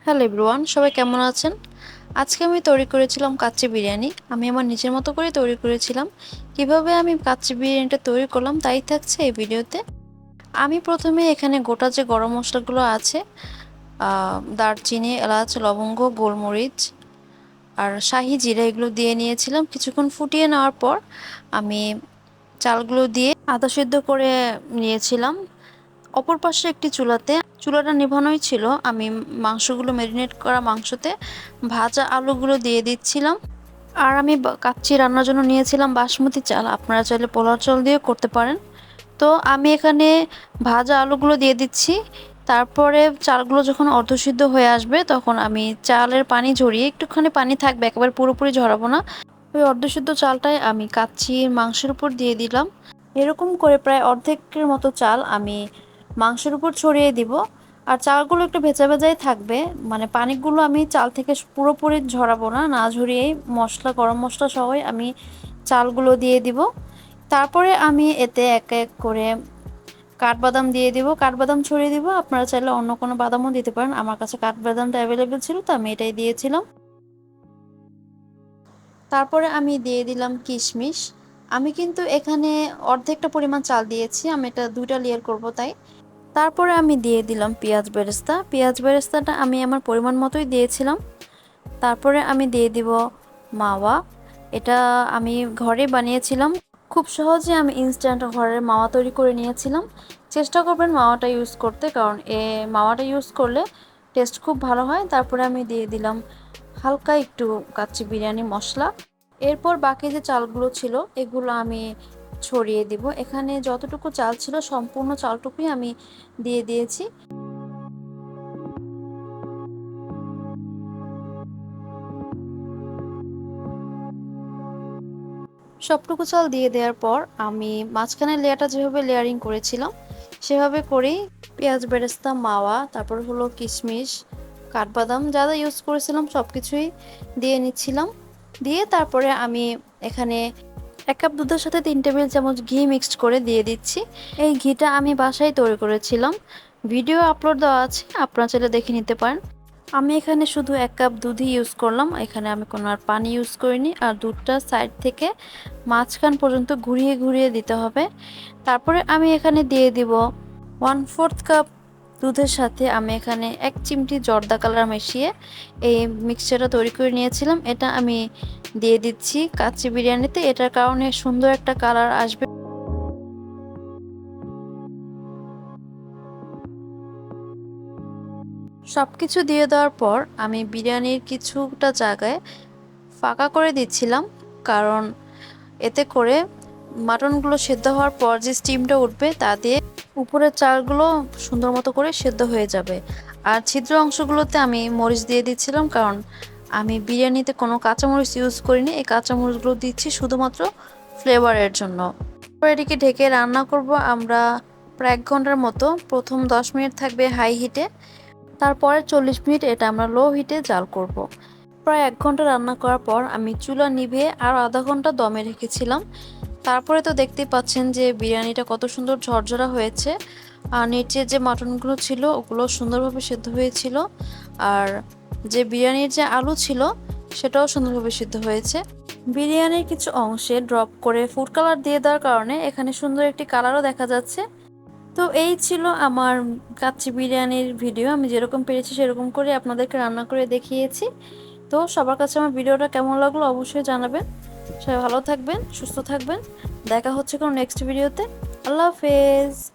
Hello everyone, সবাই কেমন আছেন? আজকে আমি তৈরি করেছিলাম কাচ্চি বিরিয়ানি। আমি আমার নিজের মতো করে তৈরি করেছিলাম। কিভাবে আমি কাচ্চি বিরিয়ানিটা তৈরি করলাম তাই থাকছে এই ভিডিওতে। আমি প্রথমে এখানে গোটা যে গরম মশলাগুলো আছে, দারচিনি, এলাচ, লবঙ্গ, গোলমরিচ আর শাহি জিরা এগুলো দিয়ে নিয়েছিলাম। কিছুক্ষণ ফুটিয়ে নেওয়ার পর আমি চালগুলো দিয়ে আধা সিদ্ধ করে নিয়েছিলাম। অপর পাশে একটি চুলাটা নেভানোই ছিল। আমি মাংসগুলো ম্যারিনেট করা মাংসতে ভাজা আলুগুলো দিয়ে দিচ্ছিলাম। আর আমি কাচ্চি রান্নার জন্য নিয়েছিলাম বাসমতি চাল, আপনারা চাইলে পোলাও চাল দিয়ে করতে পারেন। তো আমি এখানে ভাজা আলুগুলো দিয়ে দিচ্ছি। তারপরে চালগুলো যখন অর্ধসিদ্ধ হয়ে আসবে তখন আমি চালের পানি ঝরিয়ে, একটুখানি পানি থাকবে, একেবারে পুরোপুরি ঝরাবো না, ওই অর্ধসিদ্ধ চালটাই আমি কাচ্চির মাংসের উপর দিয়ে দিলাম। এরকম করে প্রায় অর্ধেকের মতো চাল আমি মাংসের উপর ছড়িয়ে দিব। আর চালগুলো একটু ভেজা ভেজাই থাকবে, মানে পানিগুলো আমি চাল থেকে পুরোপুরি ঝরাবো না, না ঝরিয়েই মশলা, গরম মশলা সহই আমি চালগুলো দিয়ে দিব। তারপরে আমি এতে এক এক করে কাঠবাদাম দিয়ে দিব, কাঠবাদাম ছড়িয়ে দিব। আপনারা চাইলে অন্য কোনো বাদামও দিতে পারেন, আমার কাছে কাঠবাদামটা অ্যাভেলেবেল ছিল তো আমি এটাই দিয়েছিলাম। তারপরে আমি দিয়ে দিলাম কিশমিশ। আমি কিন্তু এখানে অর্ধেকটা পরিমাণ চাল দিয়েছি, আমি এটা 2টা লেয়ার করব তাই। তারপরে আমি দিয়ে দিলাম পেঁয়াজ বেরেস্তা। পেঁয়াজ বেরেস্তাটা আমি আমার পরিমাণ মতোই দিয়েছিলাম। তারপরে আমি দিয়ে দিব মাওয়া। এটা আমি ঘরে বানিয়েছিলাম, খুব সহজে আমি ইনস্ট্যান্ট ঘরের মাওয়া তৈরি করে নিয়েছিলাম। চেষ্টা করবেন মাওয়াটা ইউজ করতে, কারণ মাওয়াটা ইউজ করলে টেস্ট খুব ভালো হয়। তারপরে আমি দিয়ে দিলাম হালকা একটু কাচ্চি বিরিয়ানি মশলা। এরপর বাকি যে চালগুলো ছিল এগুলো আমি ছড়িয়ে দিব। এখানে যতটুকু চাল ছিল সম্পূর্ণ চালটুকুই আমি দিয়ে দিয়েছি। সবটুকু চাল দিয়ে দেওয়ার পর আমি মাঝখানের লেয়ারটা যেভাবে লেয়ারিং করেছিলাম সেভাবে করেই পেঁয়াজ বেরেস্তা, মাওয়া, তারপর হলো কিশমিশ, কাঠবাদাম যা যা ইউজ করেছিলাম সব কিছুই দিয়ে নিচ্ছিলাম। দিয়ে তারপরে আমি এখানে 1 কাপ দুধের সাথে 3 টেবিল চামচ ঘি মিক্সড করে দিয়ে দিচ্ছি। এই ঘিটা আমি বাসায় তৈরি করেছিলাম, ভিডিও আপলোড দেওয়া আছে, আপনারা চাইলে দেখে নিতে পারেন। আমি এখানে শুধু 1 কাপ দুধই ইউজ করলাম, এখানে আমি কোনো আর পানি ইউজ করিনি। আর দুধটা সাইড থেকে মাঝখান পর্যন্ত ঘুরিয়ে ঘুরিয়ে দিতে হবে। তারপরে আমি এখানে দিয়ে দিব 1/4 কাপ দুধের সাথে আমি এখানে 1 চিমটি জর্দা কালার মিশিয়ে এই মিক্সচারটা তৈরি করে নিয়েছিলাম। এটা আমি দিয়ে দিচ্ছি কাচ্চি বিরিয়ানিতে, এটার কারণে সুন্দর একটা কালার আসবে। সব কিছু দিয়ে দেওয়ার পর আমি বিরিয়ানির কিছুটা জায়গায় ফাঁকা করে দিচ্ছিলাম, কারণ এতে করে মাটনগুলো সেদ্ধ হওয়ার পর যে স্টিমটা উঠবে তা দিয়ে উপরের চালগুলো সুন্দর মতো করে সেদ্ধ হয়ে যাবে। আর ছিদ্র অংশগুলোতে আমি মরিচ দিয়ে দিচ্ছিলাম, কারণ আমি বিরিয়ানিতে কোনো কাঁচামরিচ ইউজ করিনি, এই কাঁচামরিচগুলো দিচ্ছি শুধুমাত্র ফ্লেভারের জন্য। এটিকে ঢেকে রান্না করব আমরা প্রায় 1 ঘন্টার মতো। প্রথম 10 মিনিট থাকবে হাই হিটে, তারপরে 40 মিনিট এটা আমরা লো হিটে জাল করব। প্রায় 1 ঘন্টা রান্না করার পর আমি চুলা নিভিয়ে আরও আধা ঘন্টা দমে রেখেছিলাম। তারপরে তো দেখতেই পাচ্ছেন যে বিরিয়ানিটা কত সুন্দর ঝরঝরা হয়েছে। আর নিচে যে মাটনগুলো ছিল ওগুলো সুন্দরভাবে সেদ্ধ হয়েছিল। আর যে বিরিয়ানির যে আলু ছিল সেটাও সুন্দরভাবে সিদ্ধ হয়েছে। বিরিয়ানির কিছু অংশে ড্রপ করে ফুড কালার দিয়ে দেওয়ার কারণে এখানে সুন্দর একটি কালারও দেখা যাচ্ছে। তো এই ছিল আমার কাচ্চি বিরিয়ানির ভিডিও। আমি যেরকম পেরেছি সেরকম করে আপনাদেরকে রান্না করে দেখিয়েছি। তো সবার কাছে আমার ভিডিওটা কেমন লাগলো অবশ্যই জানাবেন। সবাই ভালো থাকবেন, সুস্থ থাকবেন। দেখা হচ্ছে কোনো নেক্সট ভিডিওতে। আল্লাহ হাফেজ।